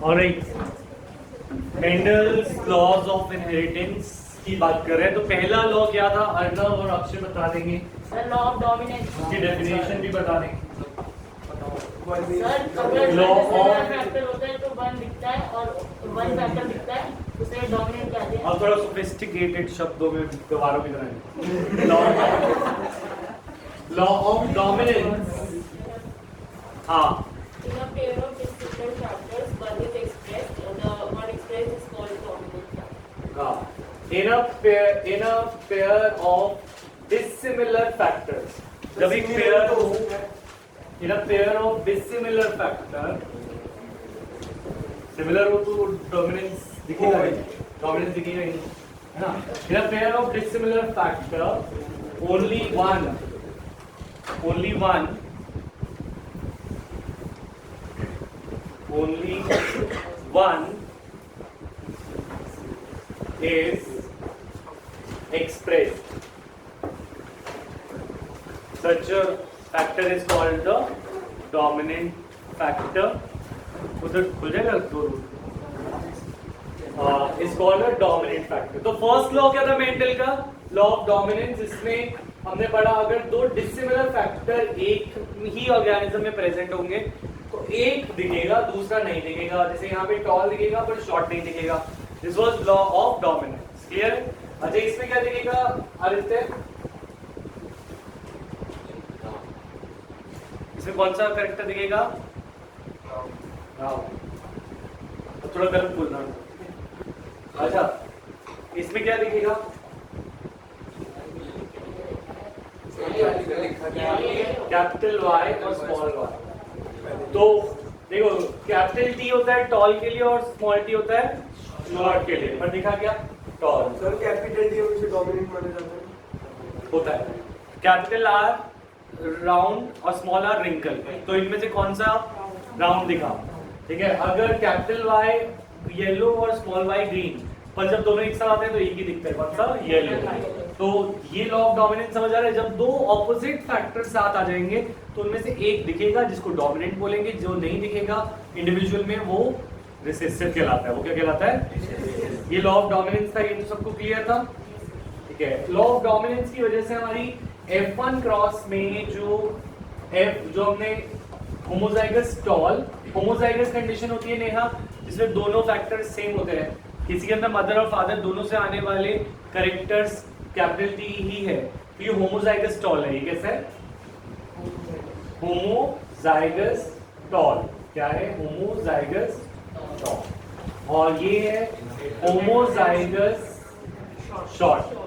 Alright, Mendel's laws of inheritance की बात कर रहे हैं। तो पहला लॉ क्या था, अर्नव और अक्षय बता देंगे। सर लॉ ऑफ डोमिनेंस, उसकी डेफिनेशन भी बता देंगे। सर अगर Law of- फैक्टर होता है तो वन दिखता है और वन फैक्टर दिखता है, उसे डोमिनेंट कहते हैं। अब थोड़ा सोफिस्टिकेटेड शब्दों में गवारों की तरह, लॉ ऑफ डोमिनेंस। हाँ, In a pair of dissimilar factors, one is expressed, the one expressed is called dominant factor. हाँ, in a pair of dissimilar factors, जब एक pair in a pair of dissimilar factor, similar हो तो dominance दिखेगा ही, dominance दिखेगा ही, है ना? In a pair of dissimilar factor, only one is expressed. Such a factor is called the dominant factor. उधर खुल जाएगा दो root. is called a dominant factor. तो फर्स्ट लॉ क्या था मेंडल का, लॉ ऑफ डोमिनेंस। इसमें हमने पढ़ा अगर दो डिसिमिलर फैक्टर एक ही ऑर्गेनिज्म में प्रेजेंट होंगे तो एक दिखेगा दूसरा नहीं दिखेगा। जैसे यहाँ पे टॉल दिखेगा पर शॉर्ट नहीं दिखेगा। This was law of dominance. Clear? अच्छा, इसमें क्या दिखेगा आदित्य? इसमें कौन सा कैरेक्टर दिखेगा? तो थोड़ा गलत बोलना। अच्छा, इसमें क्या दिखेगा? कैपिटल वाई और स्मॉल वाई। तो देखो, कैपिटल टी होता है टॉल के लिए और स्मॉल टी होता है शॉर्ट के लिए। पर दिखा क्या? टॉल। सर कैपिटल टी उनसे डोमिनेंट माना जाता है। होता है कैपिटल आर राउंड और स्मॉल आर रिंकल। तो इनमें से कौन सा राउंड दिखा? ठीक है, अगर कैपिटल वाई येलो और स्मॉल वाई ग्रीन, पर जब दोनों एक साथ आते हैं तो एक ही दिखता है, कौन सा? येलो। तो ये लॉ ऑफ डोमिनेंस समझ आ रहा है? जब दो ऑपोजिट फैक्टर साथ आ जाएंगे तो उनमें से एक दिखेगा जिसको डोमिनेंट बोलेंगे, जो नहीं दिखेगा इंडिविजुअल में वो रिसेसिव कहलाता है। वो क्या कहलाता है? ये लॉ ऑफ डोमिनेंस था। ये तो सबको क्लियर था? ठीक है, लॉ ऑफ डोमिनेंस की वजह से हमारी F1 क्रॉस में जो हमने होमोजाइगस टॉल, होमोजाइगस कंडीशन होती है नेहा, जिसमें दोनों फैक्टर्स सेम होते हैं। किसी के अंदर मदर और फादर दोनों से आने वाले कैरेक्टर्स कैपिटल टी ही है, तो ये होमोजाइगस टॉल है। ये कैसा है? Homozygous tall. क्या है? Homozygous tall. और ये है होमोजाइगस शॉर्ट।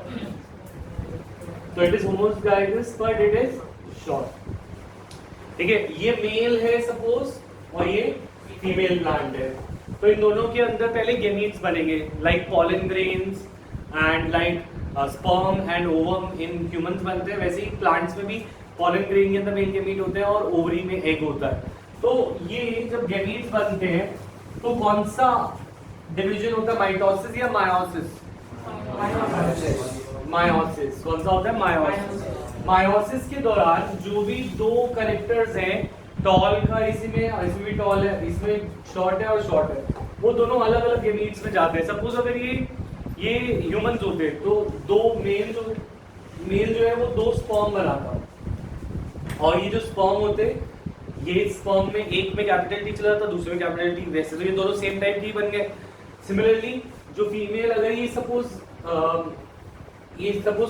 तो it is homozygous but it is short. ठीक है, ये मेल है सपोज और ये फीमेल प्लांट है। तो इन दोनों के अंदर पहले गेमीट्स बनेंगे, like pollen grains and like sperm and ovum in humans बनते हैं, वैसे ही प्लांट्स में भी पॉलन ग्रेन के अंदर मेल गेमीट होते हैं और ओवरी में एग होता है। तो ये जब गेमीट्स बनते हैं तो कौन सा डिवीजन होता है, माइटोसिस या मायोसिस? मायोसिस। कौन सा होता है? मायोसिस। मायोसिस के दौरान जो भी दो कनेक्टर्स हैं, टॉल का इसमें भी टॉल है, इसमें शॉर्ट है और शॉर्ट है, वो दोनों अलग अलग गेमीट्स में जाते हैं। सपोज अगर ये ह्यूमंस होते तो दो मेल जो है वो दो स्पर्म बनाता और ये जो स्पर्म होते, ये स्पर्म में एक में कैपिटल टी चला जाता, दूसरे में कैपिटल टी, वैसे तो ये दोनों सेम टाइप की बन गए। सिमिलरली जो फीमेल, अगर ये सपोज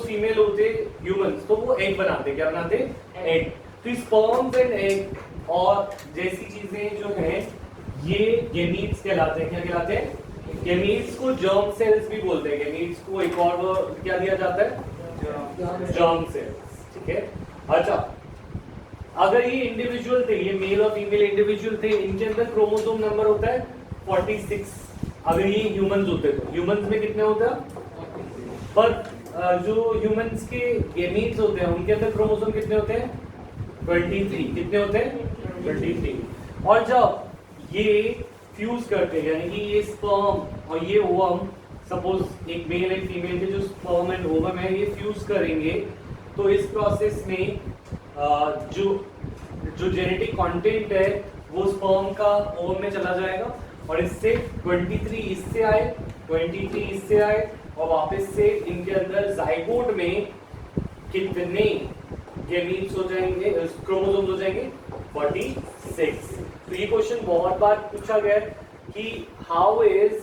फीमेल होते ह्यूमंस तो वो एग बनाते। क्या बनाते? एग। तो स्पर्म्स एंड एग और जैसी चीजें जो हैं ये गेमीट्स कहलाते हैं। क्या कहलाते हैं? गेमीट्स को जर्म सेल्स भी बोलते हैं। गेमीट्स को एक और क्या दिया जाता है? Germ cells. ठीक है। अच्छा, अगर ये इंडिविजुअल थे, ये मेल और फीमेल इंडिविजुअल थे, इनके अंदर क्रोमोसोम नंबर होता है 46। अगर ये ह्यूमंस होते तो ह्यूमंस में कितने होता है? पर जो ह्यूमंस के गेमीट्स होते हैं उनके अंदर क्रोमोसोम कितने होते हैं? 23। कितने होते हैं? 23। और जब ये फ्यूज करते हैं, यानी कि ये स्पर्म और ये ओवम, सपोज एक मेल एक फीमेल के जो स्पर्म एंड ओवम है ये फ्यूज करेंगे, तो इस प्रोसेस में जो जेनेटिक कंटेंट है वो स्पर्म का ओवम में चला जाएगा और इससे 23 इससे आए, 23 इससे आए, और वापस से इनके अंदर जाइगोट में कितने गैमीट्स हो जाएंगे, क्रोमोसोम्स हो जाएंगे? 46। तो ये क्वेश्चन बहुत बार पूछा गया है कि how is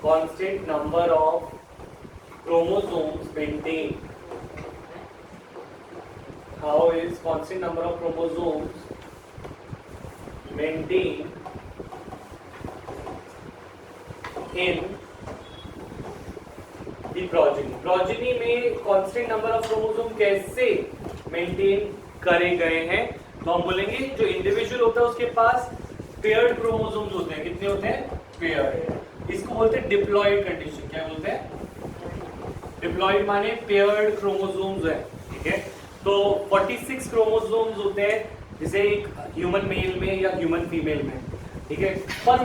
constant number of chromosomes maintained? How is constant number of chromosomes maintained in the progeny? Progeny में constant number of chromosome कैसे maintain करे गए हैं? तो हम बोलेंगे जो इंडिविजुअल होता है उसके पास पेयर्ड क्रोमोसोम्स होते हैं। कितने होते हैं? पेयर्ड। इसको बोलते हैं डिप्लॉयड कंडीशन। क्या बोलते हैं? डिप्लॉयड माने पेयर्ड क्रोमोसोम्स है, ठीक है। तो 46 क्रोमोसोम्स होते हैं, जैसे एक ह्यूमन मेल में या ह्यूमन फीमेल में, ठीक है। पर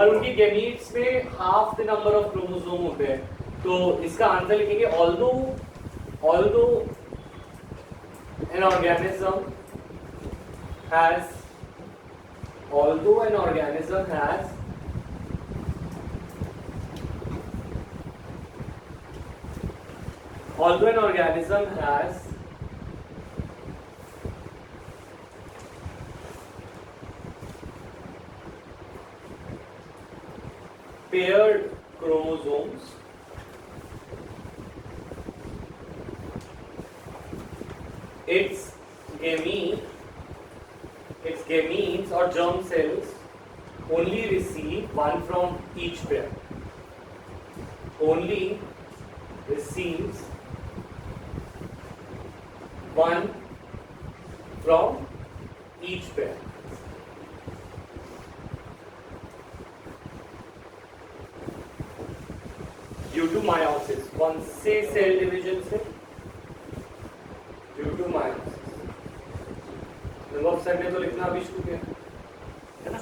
उनके गैमीट्स में half the number of chromosome होते हैं। तो इसका आंसर लिखेंगे although an organism has paired chromosomes, its gametes or germ cells only receive one from each pair. Only receives one from each pair. Due to meiosis. कौन से cell division से? Due to meiosis. Sir ने तो लिखना अभी शुरू किया है ना?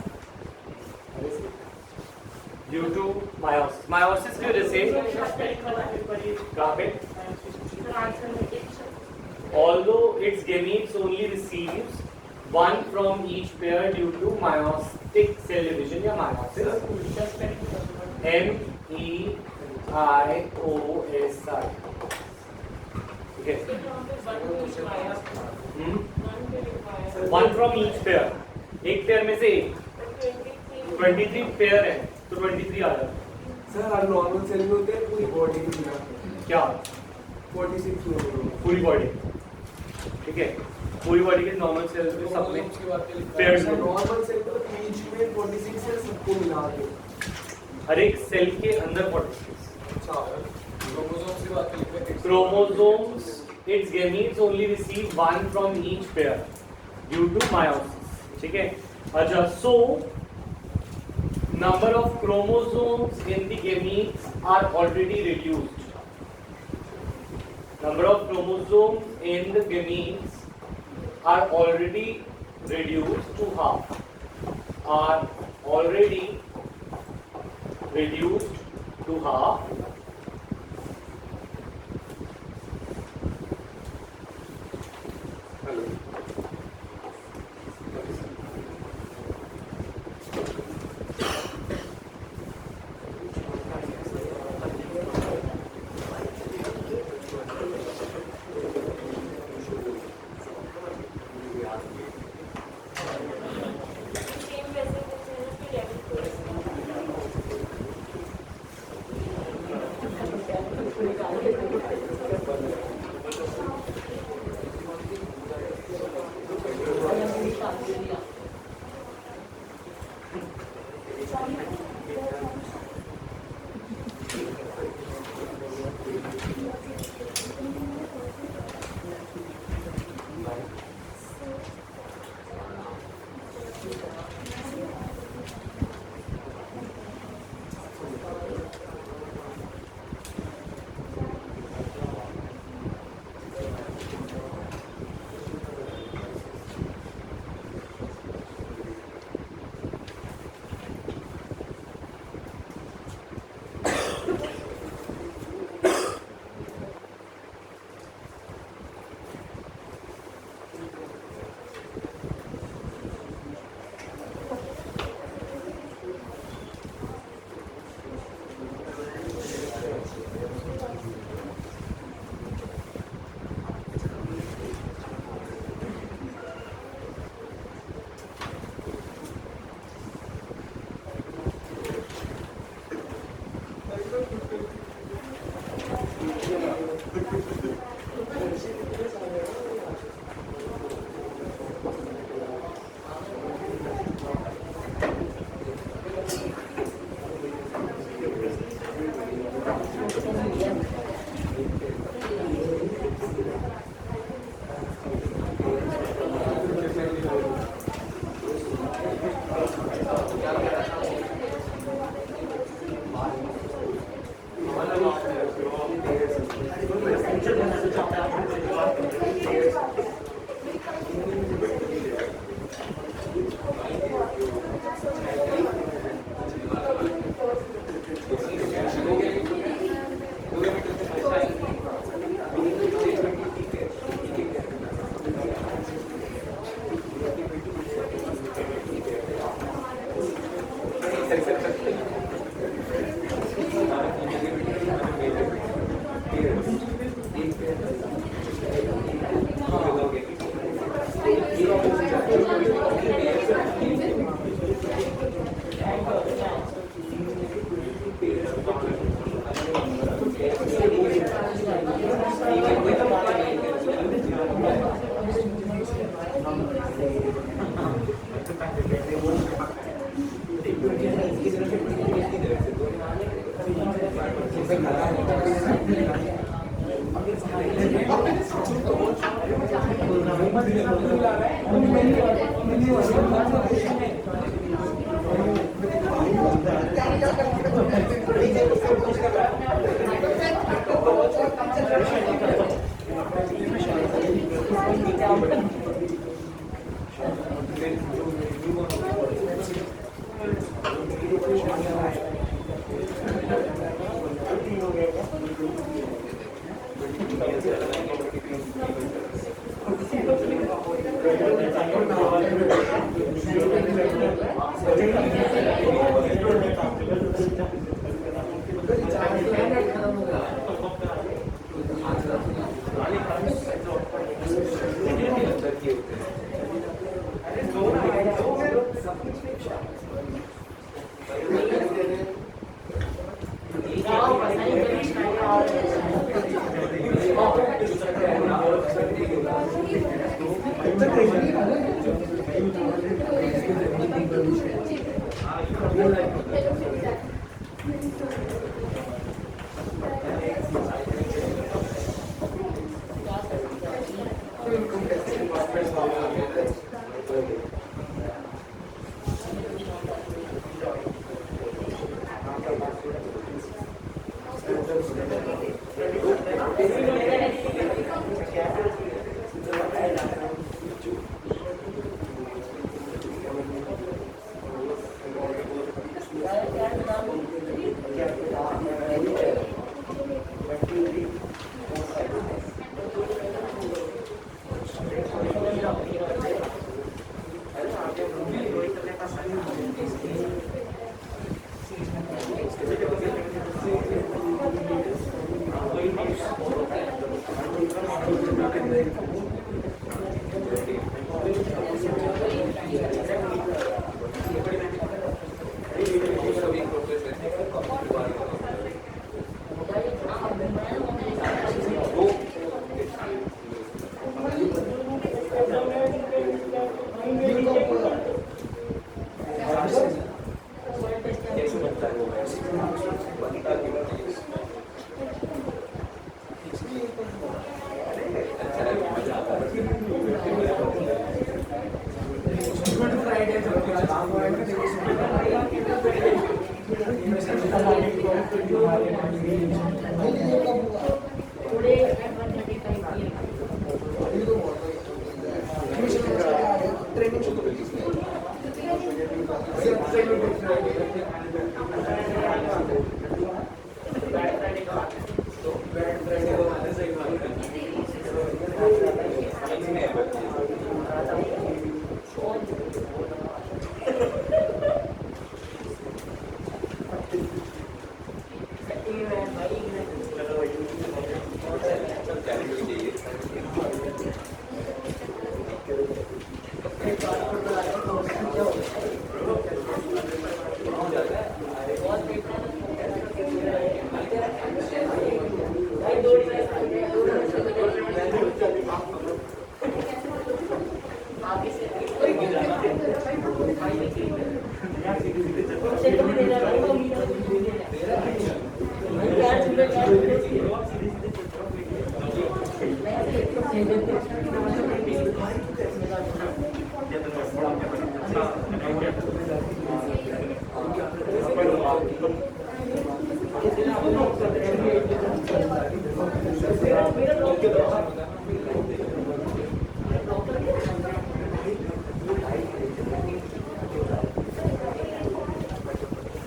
Due to meiosis. meiosis की वजह से कहाँ पे? Although its gametes only receives one from each pair due to meiotic cell division या meiosis. MEIOSI. ठीक है? वन फ्रॉम ईच पेयर, एक पेयर में से एक 23 पेयर है तो 23 आ रहा है। सर हर नॉर्मल सेल में होते हैं पूरी बॉडी में मिला के। क्या? 46 पूरी बॉडी, ठीक है। पूरी बॉडी के नॉर्मल सेल्स में सब में पेयर्स में नॉर्मल सेल तो ईच में 46 है सबको मिला के। हर एक सेल के अंदर 46। अच्छा क्रोमोसोम्स की बात करें। Chromosomes its gametes only receive one from each pair due to meiosis. ठीक है। अच्छा, so number of chromosomes in the gametes are already reduced. Number of chromosomes in the gametes are already reduced to half. Are already reduced to half.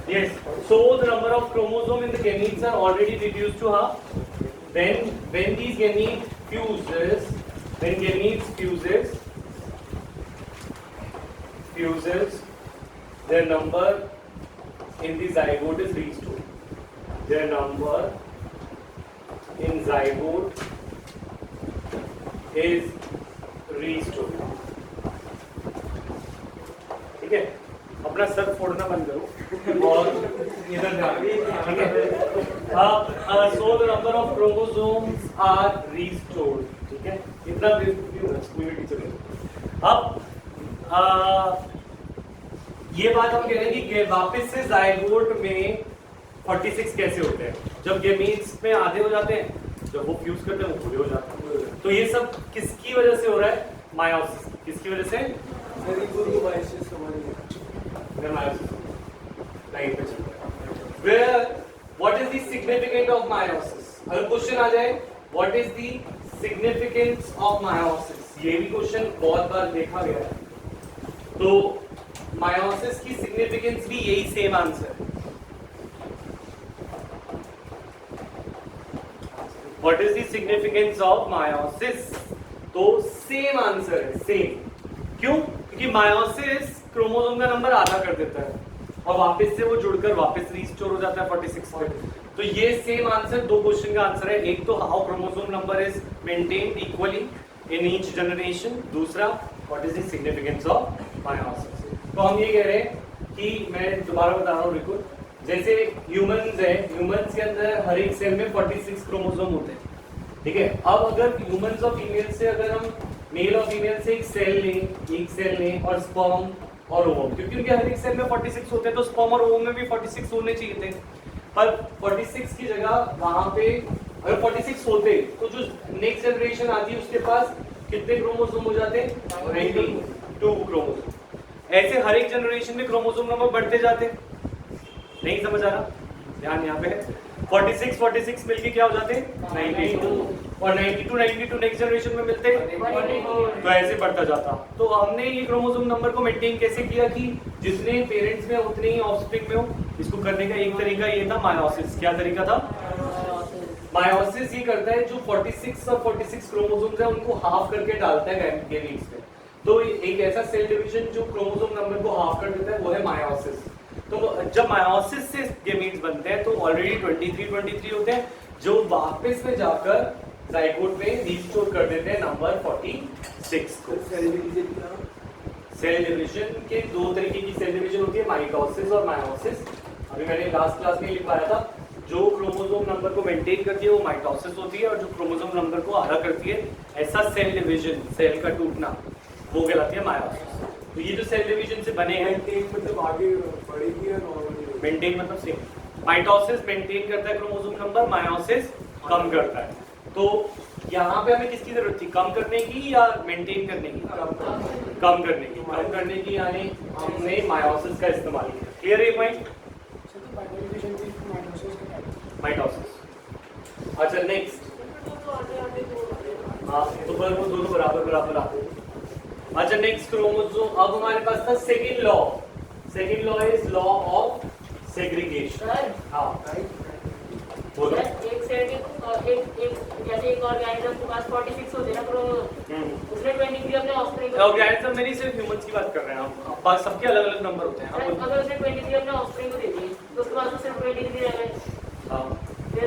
Yes. So the number of chromosomes in the gametes are already reduced to half. When these gametes fuses, when gametes fuses, their number in the zygote is restored. Their number in zygote is restored. ठीक है, अपना sir फोड़ना बंद करो. और इधर ध्यान, ठीक है। So the number of chromosomes are restored, ठीक है। इतना स्कूल में टीचर है। अब ये बात हम कह रहे हैं कि वापस से जायगोट में 46 कैसे होते हैं। जब गेमीट्स में आधे हो जाते हैं, जब वो फ्यूज करते हैं वो पूरे हो जाते हैं। तो ये सब किसकी वजह से हो रहा है? मायोसिस। किसकी वजह से? लाइन पे चल रहा है। Where what is the significance of meiosis? अगर क्वेश्चन आ जाए what is the significance of meiosis, ये भी क्वेश्चन बहुत बार देखा गया है। तो मायोसिस की सिग्निफिकेंस भी यही सेम आंसर है। What is the significance of meiosis? तो सेम आंसर है, सेम। क्यों? क्योंकि मायोसिस क्रोमोसोम का नंबर आधा कर देता है और वापस से वो जुड़कर वापस रीस्टोर हो जाता है 46 पे। तो ये सेम आंसर दो क्वेश्चन का आंसर है। एक तो how chromosome number is maintained equally in each generation, दूसरा what is the significance of meiosis. तो हम ये कह रहे हैं कि मैं दोबारा बता रहा हूँ, देखो जैसे ह्यूमंस है, ह्यूमंस के अंदर हर एक सेल में 46 क्रोमोसोम होते हैं, ठीक है। अब अगर ह्यूमंस और फीमेल से अगर हम मेल और फीमेल से एक सेल लें और स्पर्म और ओवम, क्योंकि उनके हर एक सेल में 46 होते हैं, तो स्पर्म और ओवम में भी 46 होने चाहिए थे। पर 46 की जगह वहां पे अगर 46 होते तो जो नेक्स्ट जनरेशन आती है उसके पास कितने क्रोमोसोम हो जाते? 92 क्रोमोसोम। ऐसे हर एक जनरेशन में क्रोमोसोम नंबर बढ़ते जाते। नहीं समझ आ रहा? ध्यान यहाँ पे है। 46 मिलके क्या हो जाते? 92, और 92 नेक्स्ट जनरेशन में मिलते, तो ऐसे बढ़ता जाता। तो हमने ये क्रोमोसोम नंबर को मेंटेन कैसे किया कि जितने पेरेंट्स में उतने ही ऑफस्प्रिंग में हो। इसको करने का एक तरीका ये था मायोसिस। क्या तरीका था? मायोसिस ये करता है जो 46 और 46 क्रोमोसोम्स है उनको हाफ करके डालता है गैमीट्स में। तो एक ऐसा सेल डिवीजन जो क्रोमोसोम नंबर को हाफ कर देता है वो है मायोसिस। तो जब मायोसिस से गैमीट्स बनते हैं तो ऑलरेडी 23 होते हैं, जो वापस में जाकर जाइगोट में रीस्टोर कर देते हैं नंबर 46 को। सेल डिवीजन के दो तरीके की सेल डिवीजन होती है, माइटोसिस और मायोसिस। अभी मैंने लास्ट क्लास में लिखवाया था, जो क्रोमोसोम नंबर को मेंटेन करती है वो माइटोसिस होती है, और जो क्रोमोसोम नंबर को आधा करती है, ऐसा सेल डिवीजन, सेल का टूटना, वो कहलाती है मायोसिस। तो ये जो सेल डिवीजन से बने हैं, मतलब आगे बढ़ेगी या नॉर्मल? मेंटेन मतलब सेम। माइटोसिस मेंटेन करता है क्रोमोसोम नंबर, मायोसिस कम करता है। तो यहाँ पे हमें किसकी जरूरत थी? कम करने की या मेंटेन करने की? कम करने की। कम करने की यानी हमने मायोसिस का इस्तेमाल किया। क्लियर है पॉइंट? माइटोसिस। अच्छा नेक्स्ट, हाँ तो पर वो दोनों बराबर आते हैं। अच्छा नेक्स्ट क्रोमोसोम, अब हमारे पास था second law. Second law is law of segregation. हाँ बोलो। एक सेल जैसे एक ऑर्गेनिज्म के पास 46 होते हैं ना उसने 23 अपने ऑफस्प्रिंग। ऑर्गेनिज्म में नहीं, सिर्फ ह्यूमंस की बात कर रहे हैं हम। बात सबके अलग अलग नंबर होते हैं। अगर उसने 23 अपने ऑफस्प्रिंग को दे दिए तो उसके पास तो सिर्फ 23 रह गए। हाँ फिर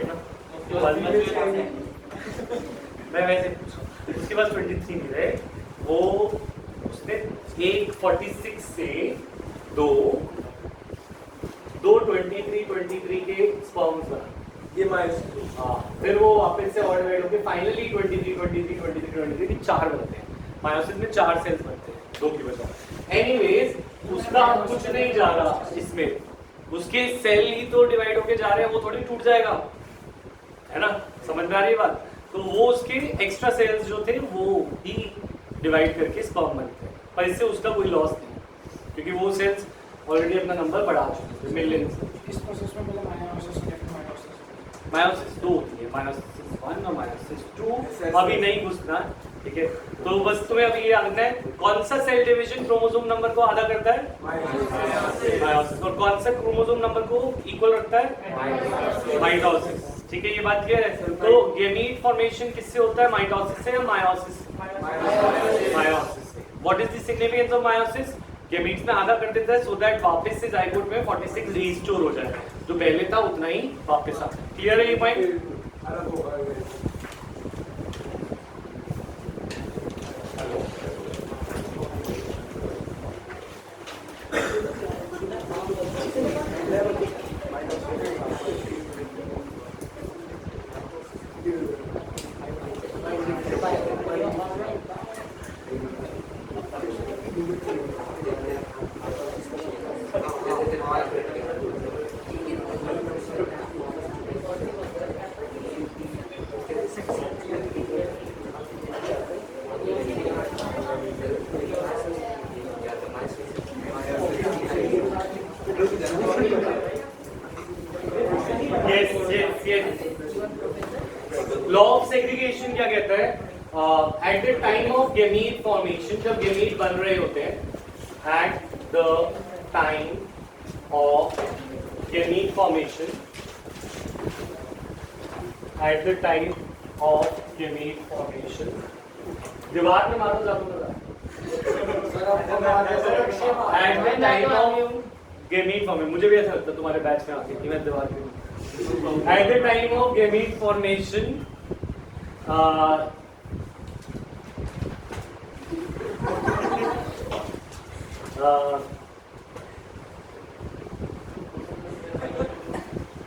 मैं वैसे उसके पास 23 नहीं रहे, वो उसने एक 46 से दो 23 के स्पर्म्स बना, ये मायोसिस। हाँ फिर वो वापस से ऑड डिवाइड होकर फाइनली 23 चार बनते हैं। मायोसिस में 4 सेल्स बनते हैं, 2 की बजाय। एनीवेज उसका कुछ नहीं जा रहा इसमें, उसके सेल ही तो डिवाइड होके जा रहे हैं, वो थोड़ी टूट जाएगा, है ना? समझ में आ रही है बात? तो वो उसके एक्स्ट्रा सेल्स जो थे वो ही डिवाइड करके स्पर्म बनते हैं, पर इससे उसका कोई लॉस नहीं, क्योंकि वो सेल्स ऑलरेडी अपना नंबर बढ़ा चुके थे मिलियंस। इस प्रोसेस में पहले मायोसिस मायोसिस 2 होती है, मायोसिस 1 और मायोसिस 2। अभी नहीं घुसना, ठीक है? तो बस तुम्हें अभी ये आना है, कौन सा सेल डिवीजन क्रोमोसोम नंबर को आधा करता है? मायोसिस। और कौन सा क्रोमोसोम नंबर को इक्वल रखता है? माइटोसिस। ठीक है, ये बात क्लियर है? तो गैमीट फॉर्मेशन किससे होता है, माइटोसिस से या मायोसिस? मायोसिस से। What is the significance of meiosis? Gametes में आधा कर देता है सो दैट वापस से जाइगोट में 46 रीस्टोर हो जाए, जो पहले था उतना ही वापस आता है। क्लियर है ये पॉइंट? लॉ ऑफ सेग्रीगेशन क्या कहता है? At the time of gamete formation, जब गैमीट बन रहे होते हैं, at the time of gamete formation, at the time of gamete formation, दीवार में मारो जाता at the time of gamete formation, मुझे भी ऐसा लगता है तुम्हारे बैच में आके कि मैं दीवार पे at the time of gamete formation,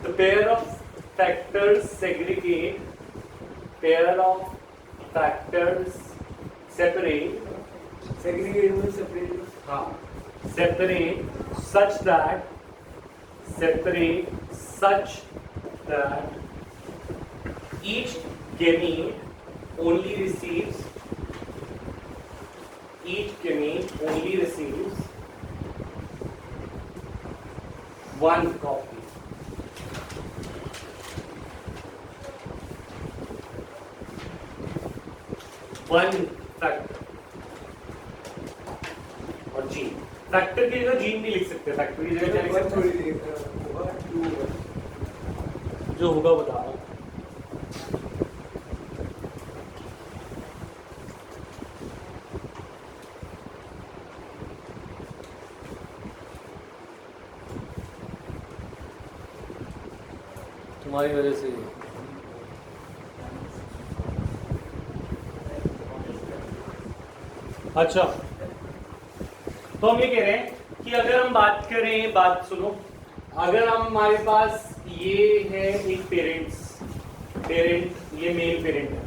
the pair of factors segregate, pair of factors separate, Segregate means separate. separate such that each gamete only receives one copy. One factor और जीन, फैक्टर की जगह gene भी लिख सकते हैं, factor की जगह क्या लिख सकते थोड़ी देर होगा 2 होगा. हैं? जो होगा बता रहा हूँ. तुम्हारी वजह से अच्छा, तो हम ये कह रहे हैं कि अगर हम बात करें, बात सुनो, अगर हम हमारे पास ये है एक पेरेंट, ये मेल पेरेंट है,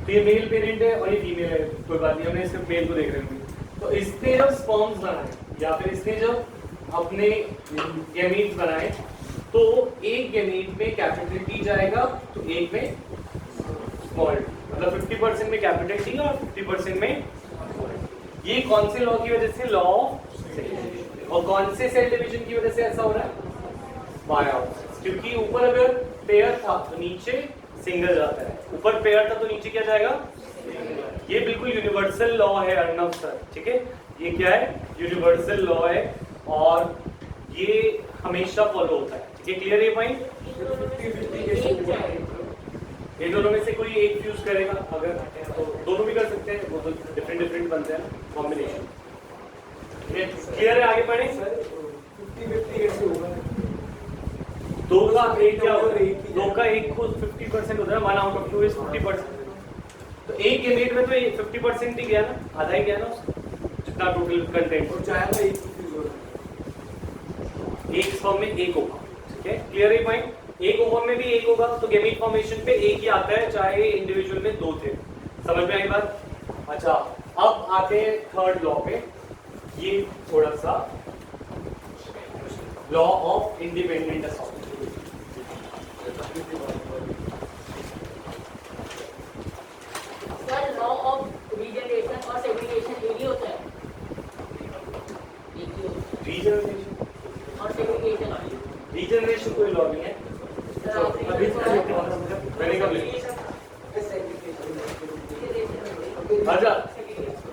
तो ये मेल पेरेंट है और ये फीमेल है, कोई बात नहीं, हमने सिर्फ मेल को देख रहे हैं. तो इसने जब स्पर्म्स बनाए या फिर इसने जब अपने गैमीट्स बनाए, तो एक गैमीट में कैपिटल टी जाएगा, तो एक में स्मॉल, मतलब 50% में कैपिटल टी और 50% में. ये कौन से लॉ की वजह से? Law of segregation. और कौन से सेल डिवीजन की वजह से ऐसा हो रहा है? बायोप्सिस. क्योंकि ऊपर अगर पेयर था तो नीचे सिंगल जाता है, ऊपर पेयर था तो नीचे क्या जाएगा? ये बिल्कुल यूनिवर्सल लॉ है अर्णव सर, ठीक है? ये क्या है? यूनिवर्सल लॉ है और ये हमेशा फॉलो होता है. ठीक है, क्लियर है पॉइंट? ये दोनों में से कोई एक फ्यूज करेगा, अगर तो दोनों भी कर सकते हैं, वो तो डिफरेंट बनते हैं कॉम्बिनेशन. क्लियर है? आगे बढ़े. 50-50 कैसे होगा? दो का एक क्या होगा? दो का एक को 50% होता है, 1 out of 2 is 50%. तो एक गैमेट में तो 50% ही गया ना, आधा ही गया ना उसका, जितना टोटल कंटेंट. और चाहे तो एक फ्यूज होगा, एक स्पर्म में एक होगा. ठीक है, क्लियर है पॉइंट? एक ओवम में भी एक होगा, तो गैमीट फॉर्मेशन पे एक ही आता है, चाहे इंडिविजुअल में दो थे. समझ में आई बात? अच्छा, अब आते हैं थर्ड लॉ पे. ये थोड़ा सा law of independent assortment. Sir, law of regeneration और सेग्रीगेशन एक ही होता है? एक ही होता है. रीजनरेशन और सेग्रीगेशन रीजनरेशन कोई लॉ नहीं है. अभी मैंने कब लिखा? अच्छा,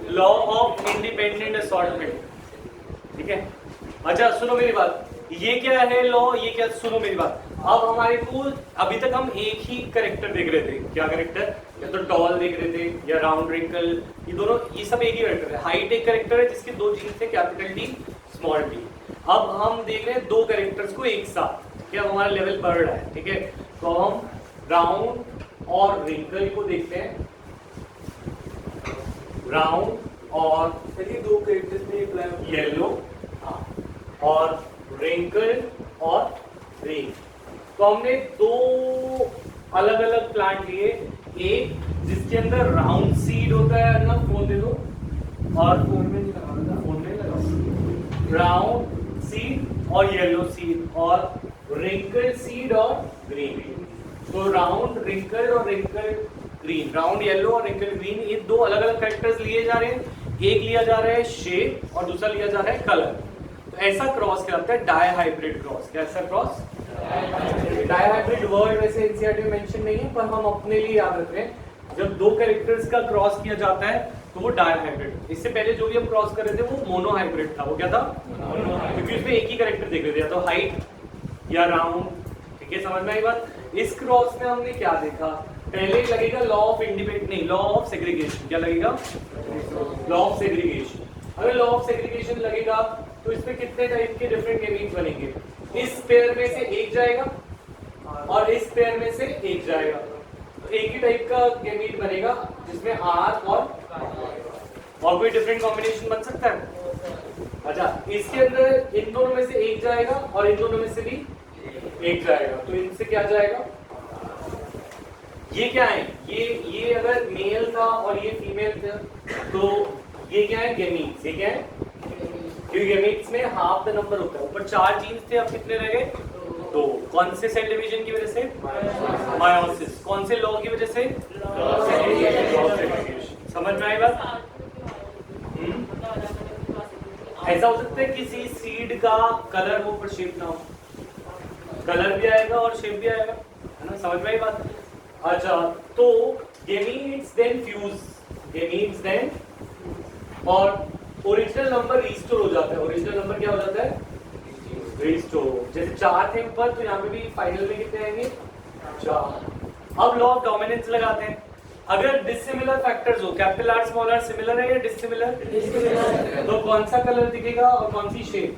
लॉ ऑफ इंडिपेंडेंट असॉर्टमेंट. ठीक है, अच्छा सुनो मेरी बात. ये क्या है लॉ? ये क्या? सुनो मेरी बात. अब हमारे को अभी तक हम एक ही करेक्टर देख रहे थे. क्या करेक्टर? या तो टॉल देख रहे थे या राउंड रिंकल, ये दोनों, ये सब एक ही करेक्टर है. हाइट एक करेक्टर है जिसके दो जीन्स थे, कैपिटल टी स्मॉल टी. अब हम देख रहे हैं दो करेक्टर्स को एक साथ. क्या हमारा लेवल बढ़ रहा है? ठीक है, तो हम राउंड और रिंकल को देखते हैं. राउंड और चलिए 2 कैरेक्टर्स में एक ब्लैक येलो, और रिंकल और रिंग. तो हमने दो अलग अलग प्लांट लिए, एक जिसके अंदर राउंड सीड होता है ना, फोन दे दो, और फोन में नहीं लगा था। फोन में लगाओ, राउंड सीड और येलो सीड, और रिंकल सीड और ग्रीन। तो राउंड, रिंकल और रिंकल ग्रीन, राउंड येलो और रिंकल ग्रीन, ये दो अलग अलग कैरेक्टर्स लिए जा रहे हैं। एक लिया जा रहा है शेप और दूसरा लिया जा रहा है कलर। तो ऐसा क्रॉस कहलाता है डाई हाइब्रिड क्रॉस। कैसा क्रॉस? डाई हाइब्रिड वर्ड वैसे एनसीईआरटी में मेंशन नहीं है, पर हम अपने लिए याद रख रहे हैं, जब दो कैरेक्टर्स का क्रॉस किया जाता है तो वो डाई हाइब्रिड। इससे पहले जो भी हम क्रॉस कर रहे थे वो मोनो हाइब्रिड था। वो क्या था? क्योंकि उसमें एक ही कैरेक्टर देख रहे थे, या तो हाइट या राउंड। ठीक है, समझ में आई बात? इस क्रॉस में हमने क्या देखा? पहले लगेगा लॉ ऑफ इंडिपेंडेंट, नहीं, लॉ ऑफ सेग्रीगेशन। क्या लगेगा? Law of segregation. अगर लॉ ऑफ सेग्रीगेशन लगेगा तो इसमें कितने टाइप के डिफरेंट गेमीन्स बनेंगे? इस पेयर में से एक जाएगा और इस पेयर में से एक जाएगा, तो एक ही टाइप का गेमीट बनेगा जिसमें आर और कोई डिफरेंट कॉम्बिनेशन बन सकता है। अच्छा, इसके अंदर इन दोनों में से एक जाएगा और इन दोनों में से भी एक जाएगा, तो इनसे क्या जाएगा? ये क्या है? ये अगर मेल था और ये फीमेल था, तो ये क्या है? गेमीट्स। ये क्या है? क्योंकि गेमीट्स में हाफ द नंबर होता है। ऊपर 4 जीन्स थे, अब कितने रह गए? 2। कौन से सेल डिवीजन की वजह से? मायोसिस। कौन से लॉ की वजह से? समझ में आई बात? ऐसा हो सकता है किसी सीड का कलर हो पर शेप ना हो, कलर भी आएगा और शेप भी आएगा, है ना? समझ में आई बात? अच्छा, तो gametes then fuse, gametes then, और ओरिजिनल नंबर रिस्टोर हो जाता है। ओरिजिनल नंबर क्या हो जाता है? रिस्टोर। जैसे 4 थे ऊपर, तो यहाँ पे भी फाइनल में कितने आएंगे? 4। अब लॉ ऑफ डोमिनेंस लगाते हैं। अगर डिसिमिलर फैक्टर्स हो, capital R small R similar है या डिसिमिलर? तो कौन सा कलर दिखेगा और कौन सी शेप?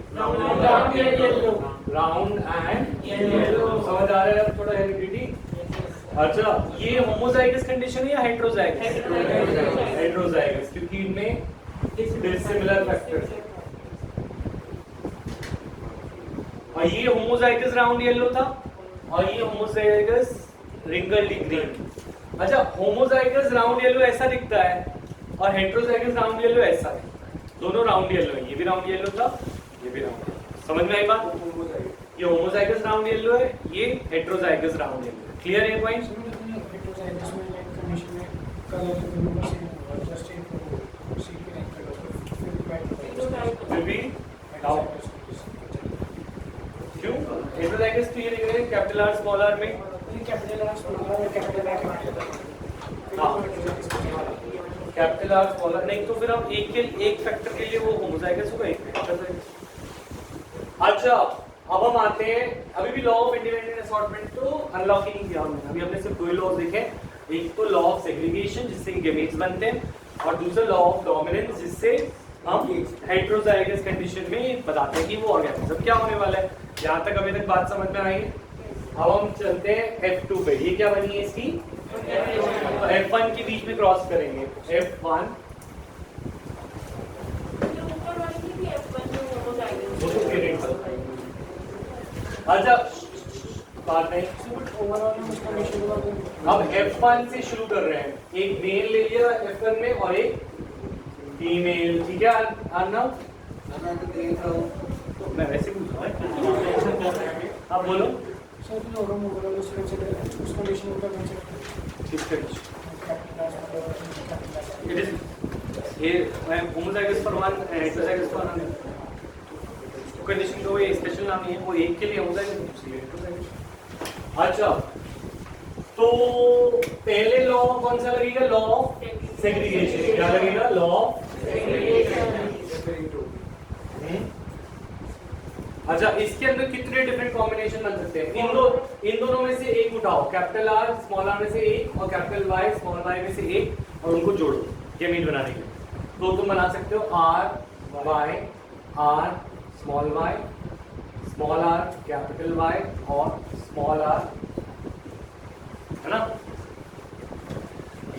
Round and yellow. समझ आ रहा है अब थोड़ा हेरिडिटी? अच्छा, ये होमोजाइगस कंडीशन है या हेटेरोजाइगस? हेटेरोजाइगस, क्योंकि इनमें डिसिमिलर फैक्टर्स है। और ये होमोजाइगस राउंड येलो था और ये होमोजाइगस रिंकल्ड ग्रीन। अच्छा, होमोजाइगस राउंड येलो ऐसा दिखता है और हेटेरोजाइगस राउंड येलो ऐसा है। दोनों राउंड येलो है, ये भी राउंड येलो था, ये भी राउंड। समझ में आई बात? ये होमोजाइगस राउंड येलो है, ये हेटेरोजाइगस राउंड येलो है। क्लियर है पॉइंट? क्यों? हेटेरोजाइगस तो ये लिख रहे हैं कैपिटल आर स्मॉल आर में, capital R small R capital R capital R small R नहीं, तो फिर हम एक फैक्टर के लिए वो होमोजाइगस होगा, एक हेटेरोजाइगस। अच्छा, अब हम आते हैं, अभी भी लॉ ऑफ इंडिपेंडेंट असॉर्टमेंट तो अनलॉक ही नहीं किया हमने। अभी हमने सिर्फ 2 लॉज देखे, एक तो लॉ ऑफ सेग्रीगेशन जिससे गेमीट्स बनते हैं, और दूसरा लॉ ऑफ डोमिनेंस जिससे हम हेटेरोजाइगस कंडीशन में बताते हैं कि वो ऑर्गेनिज्म क्या होने वाला है। यहाँ तक अभी तक बात समझ में आई? अब हम चलते हैं F2 पे। ये क्या बनी है इसकी? तो F1 के बीच में क्रॉस करेंगे। F1 अच्छा, बात नहीं, अब F1 से शुरू कर रहे हैं। एक मेल ले लिया F1 में और एक फीमेल। ठीक है अर्नव? तो मैं वैसे पूछ रहा हूँ, आप बोलो। It is here homozygous for one and heterozygous for another. Condition का वो स्पेशल नाम नहीं है, वो एक के लिए होमोजाइगस। अच्छा, तो पहले लॉ कौन सा लगेगा? Law of segregation. क्या लगेगा? Law of segregation. अच्छा, इसके अंदर कितने डिफरेंट कॉम्बिनेशन बन सकते हैं? इन दोनों में से एक उठाओ, कैपिटल आर स्मॉल आर में से एक और कैपिटल वाई स्मॉल वाई में से एक, और उनको जोड़ो गेमीट बनाने के लिए। तो तुम बना सकते हो R R small Y, small R capital Y और स्मॉल आर, है ना?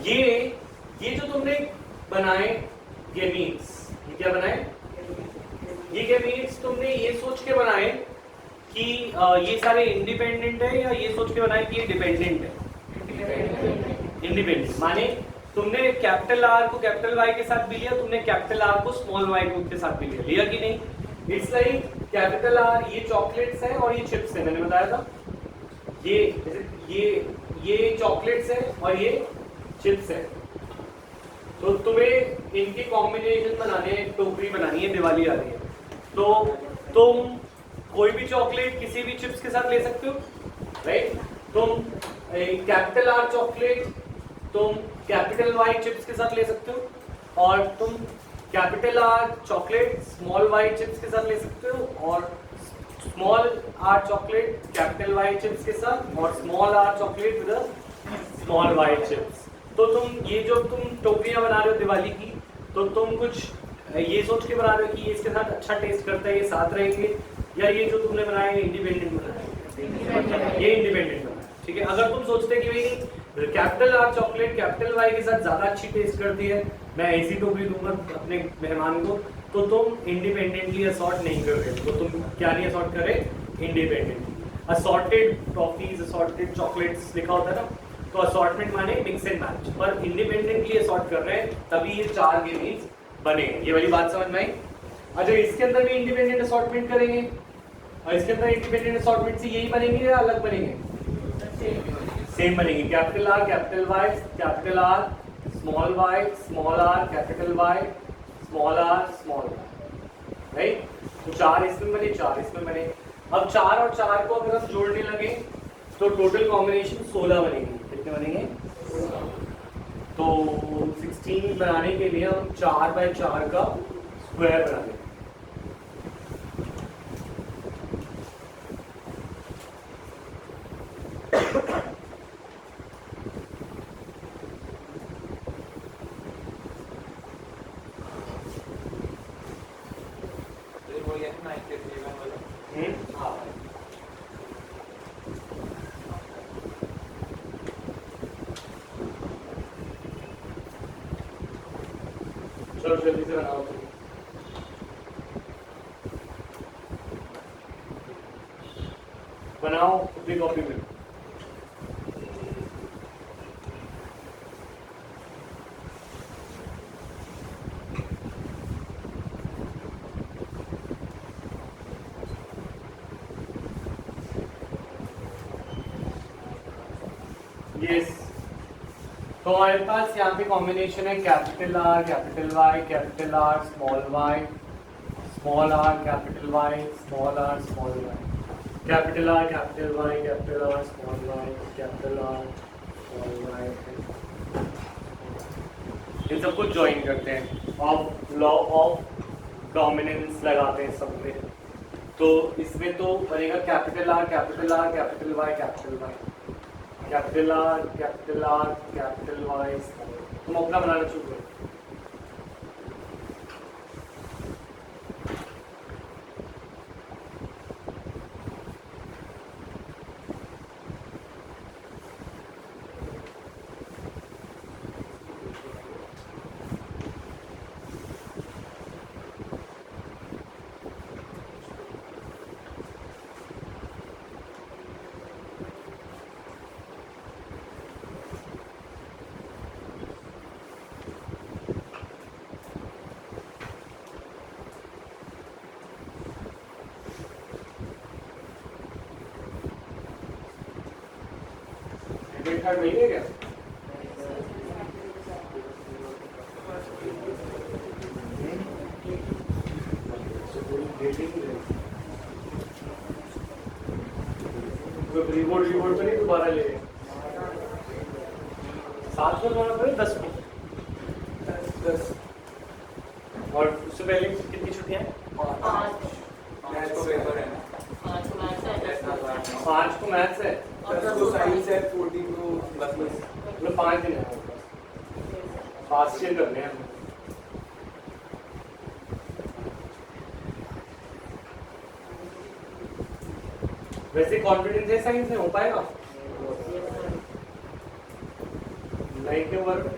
ये जो तुमने बनाए गेमीट्स, ये क्या बनाए? ये गेमीट्स तुमने ये सोच के बनाए कि ये सारे इंडिपेंडेंट है, या ये सोच के बनाए कि ये डिपेंडेंट है? इंडिपेंडेंट माने तुमने कैपिटल आर को कैपिटल वाई के साथ भी लिया, तुमने कैपिटल आर को स्मॉल वाई के साथ भी लिया कि नहीं? इट्स लाइक कैपिटल आर ये चॉकलेट्स हैं और ये चिप्स हैं, मैंने बताया था। ये चॉकलेट्स हैं और ये चिप्स हैं। तो तुम्हें इनके कॉम्बिनेशन बनाने हैं, टोकरी बनानी है, दिवाली आ रही है, तो तुम कोई भी चॉकलेट किसी भी चिप्स के साथ ले सकते हो, राइट? तुम कैपिटल आर चॉकलेट तुम कैपिटल वाई चिप्स के साथ ले सकते हो, और तुम capital R chocolate small Y chips के साथ ले सकते हो, और small R chocolate capital Y chips के साथ, और small R chocolate with small Y chips. तो तुम ये जो तुम टोकरियां बना रहे हो दिवाली की, तो तुम कुछ ये सोच के बना रहे हो कि ये इसके साथ अच्छा टेस्ट करता है, ये साथ रहेंगे, या ये जो तुमने बनाया है इंडिपेंडेंट बनाया है, ये इंडिपेंडेंट बनाया है, ठीक है? अगर तुम सोचते कि भाई capital R chocolate capital Y के साथ ज्यादा अच्छी टेस्ट करती है, मैं ऐसी टोकरी दूंगा अपने मेहमान को, तो तुम इंडिपेंडेंटली असॉर्ट नहीं कर रहे हो। तो तुम क्या नहीं असॉर्ट कर रहे? Independently. Assorted toffees, assorted chocolates लिखा होता है ना, तो असॉर्टमेंट माने मिक्स एंड मैच, पर इंडिपेंडेंटली असॉर्ट कर रहे हैं, तभी ये 4 गेमीज बने। ये वाली बात समझ में आई? अच्छा, इसके अंदर भी इंडिपेंडेंट असॉर्टमेंट करेंगे, और इसके अंदर इंडिपेंडेंट असॉर्टमेंट से यही बनेंगे या अलग बनेंगे? सेम बनेंगे। Capital R capital Y capital R small Y small R capital Y small R small Y, right? तो 4 इसमें बने, 4 इसमें बने। अब 4 और 4 को अगर हम जोड़ने लगे तो टोटल कॉम्बिनेशन 16 बनेगी। कितने बनेंगे? तो 16 बनाने के लिए हम 4 बाय 4 का स्क्वायर बना लेंगे। चलो जल्दी से बनाओ। बनाओ अपनी कॉपी में। यस, तो हमारे पास यहाँ पे कॉम्बिनेशन है capital R capital Y capital R small Y small R capital Y small R small Y capital R capital Y capital R small Y capital R small Y. इन सबको join करते हैं और लॉ ऑफ डोमिनेंस लगाते हैं सब में। तो इसमें तो बनेगा capital R capital R capital Y capital Y capital R capital Y. तुम अपना बनाना शुरू करो। कार्ड नहीं है क्या? रिपोर्ट रिपोर्ट पे नहीं दोबारा ले 7 को दोबारा पड़े 10 को 10। और उससे पहले कितनी छुट्टियां हैं? 5 को पेपर है ना, 5 को मैथ्स है, 10 को साइंस है, 14 को बस मतलब 5 दिन है। फास्ट चेंज करने हैं। वैसे कॉन्फिडेंस है साइंस में हो पाएगा? नहीं के वर्ग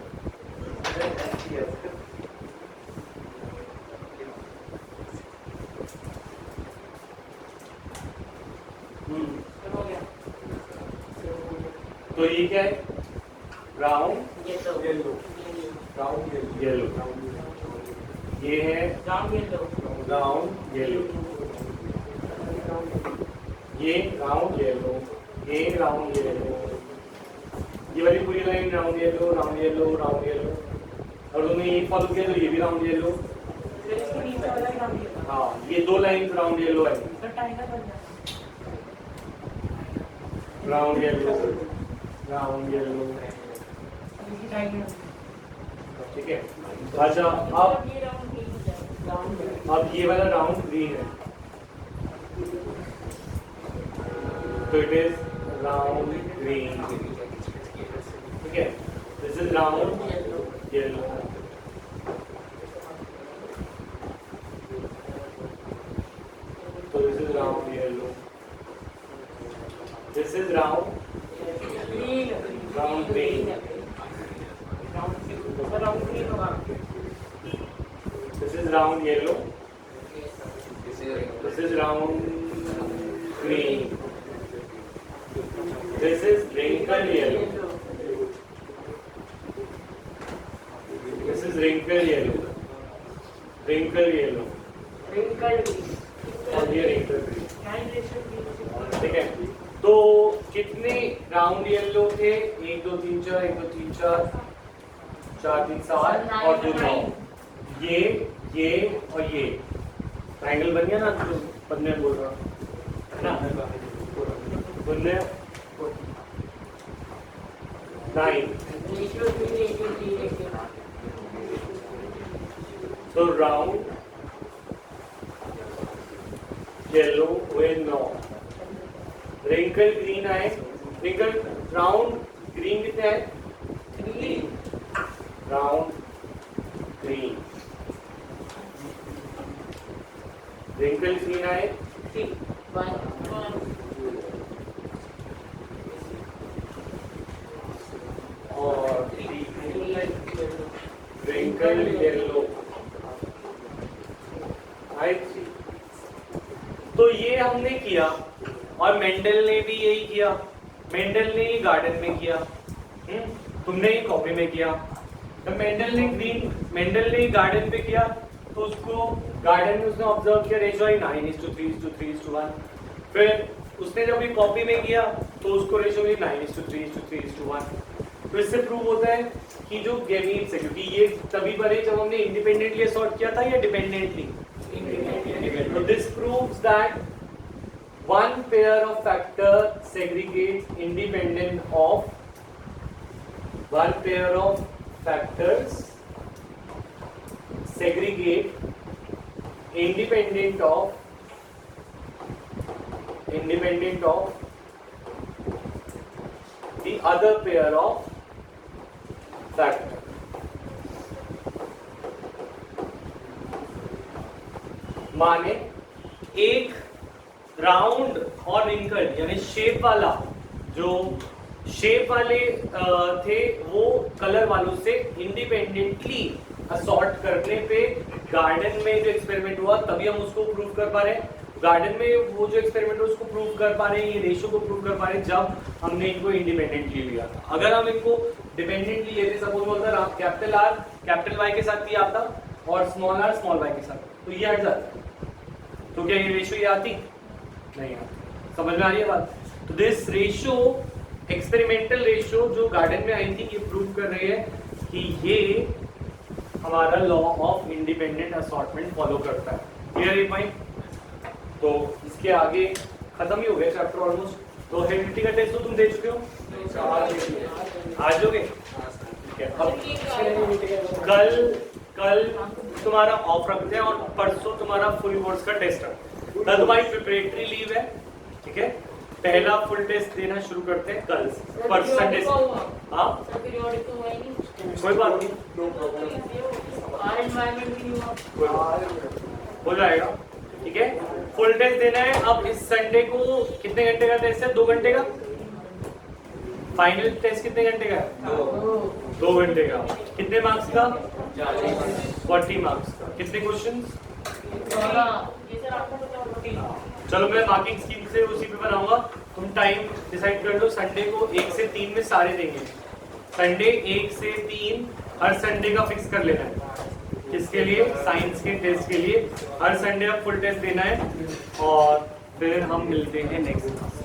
तो ये क्या है? Round yellow yellow round yellow, ये है राउंड येलो राउंड येलो, ये राउंड येलो, ये राउंड येलो, ये वाली पूरी line round yellow round yellow round yellow, और तुमने ये फॉलो किया तो ये भी राउंड येलो। फिर इसके नीचे वाला राउंड येलो हाँ, ये दो लाइन राउंड येलो है, तो टाइगर बन जाता राउंड येलो राउंड येलो, है इसकी टाइगर ठीक है। अच्छा, अब ये राउंड ग्रीन हो जाएगा राउंड अब ये वाला राउंड ग्रीन है, तो इट इज राउंड ग्रीन, ठीक है। This is round yellow yellow, तो this is round yellow, this is round green round green, round green होगा this is round yellow, this is round green, this is wrinkled yellow, this is wrinkled yellow, wrinkled yellow, wrinkled और ये wrinkled green, green ठीक है। तो कितने round yellow थे? 1 2 3 4, 1 2 3 4, 4 3 7 और 2 9, ये और ये ट्रायंगल बन गया ना, जो बनने बोल रहा है ना, बनने 9, तो राउंड येलो हुए 9, रिंकल ग्रीन आए, रिंकल राउंड ग्रीन कितने आए? 3, राउंड ग्रीन, रिंकल ग्रीन आए 3 1 और रिंकल येलो आए 3। तो ये हमने किया, और मेंडल ने भी यही किया, मेंडल ने ही गार्डन में किया, तुमने ही कॉपी में किया। तो मेंडल ने गार्डन पे किया, तो उसको गार्डन में उसने ऑब्जर्व किया रेशियो 9:3:3:1। फिर उसने जब भी कॉपी में किया तो उसको रेशियो 9:3:3:1। तो इससे प्रूव होता है कि जो गैमीट्स है, क्योंकि ये तभी बने जब हमने इंडिपेंडेंटली सॉर्ट किया था या dependently. So this proves that one pair of factor segregates independent of one pair of factors segregate independent of the other pair of factors. माने एक राउंड और रिंकल्ड यानी शेप वाला, जो शेप वाले थे वो कलर वालों से इंडिपेंडेंटली असॉर्ट करने पे गार्डन में जो एक्सपेरिमेंट हुआ तभी हम उसको प्रूव कर पा रहे हैं। गार्डन में वो जो एक्सपेरिमेंट हुआ उसको प्रूव कर पा रहे हैं, ये रेशियो को प्रूव कर पा रहे हैं जब हमने इनको इंडिपेंडेंटली लिया था। अगर हम इनको डिपेंडेंटली लेते, सपोज बोलता कैपिटल आर कैपिटल वाई के साथ ये आता और स्मॉल आर स्मॉल वाई के साथ, तो ये हट जाता, तो क्या ये रेशियो ये आती? नहीं आती। समझ में आ रही है बात? तो दिस रेशियो, एक्सपेरिमेंटल रेशियो जो गार्डन में आई थी, ये प्रूव कर रही है कि ये हमारा law of independent assortment follow करता है। क्लियर है पॉइंट? तो इसके आगे खत्म ही हो गया चैप्टर ऑलमोस्ट। तो हेरिडिटी का टेस्ट तो तुम दे चुके हो, आज हो गए? ठीक है। अब कल तुम्हारा ऑफ रखते हैं और परसों तुम्हारा फुल कोर्स का टेस्ट है। कल तुम्हारी प्रिपरेटरी लीव है, ठीक है। पहला फुल टेस्ट देना शुरू करते हैं कल, परसों संडे से। हाँ, कोई बात नहीं, हो जाएगा, ठीक है। फुल टेस्ट देना है। अब इस संडे को कितने घंटे का टेस्ट है? 2 घंटे का। फाइनल टेस्ट कितने घंटे का है? 2 घंटे का। कितने मार्क्स का? 40 मार्क्स का। कितने क्वेश्चंस? चलो मैं मार्किंग स्कीम से उसी पे बनाऊंगा, तुम टाइम डिसाइड कर लो। संडे को 1 से 3 में सारे देंगे, संडे 1 से 3 हर संडे का फिक्स कर लेना है। किसके लिए? साइंस के टेस्ट के लिए हर संडे अब फुल टेस्ट देना है। और फिर हम मिलते हैं नेक्स्ट क्लास।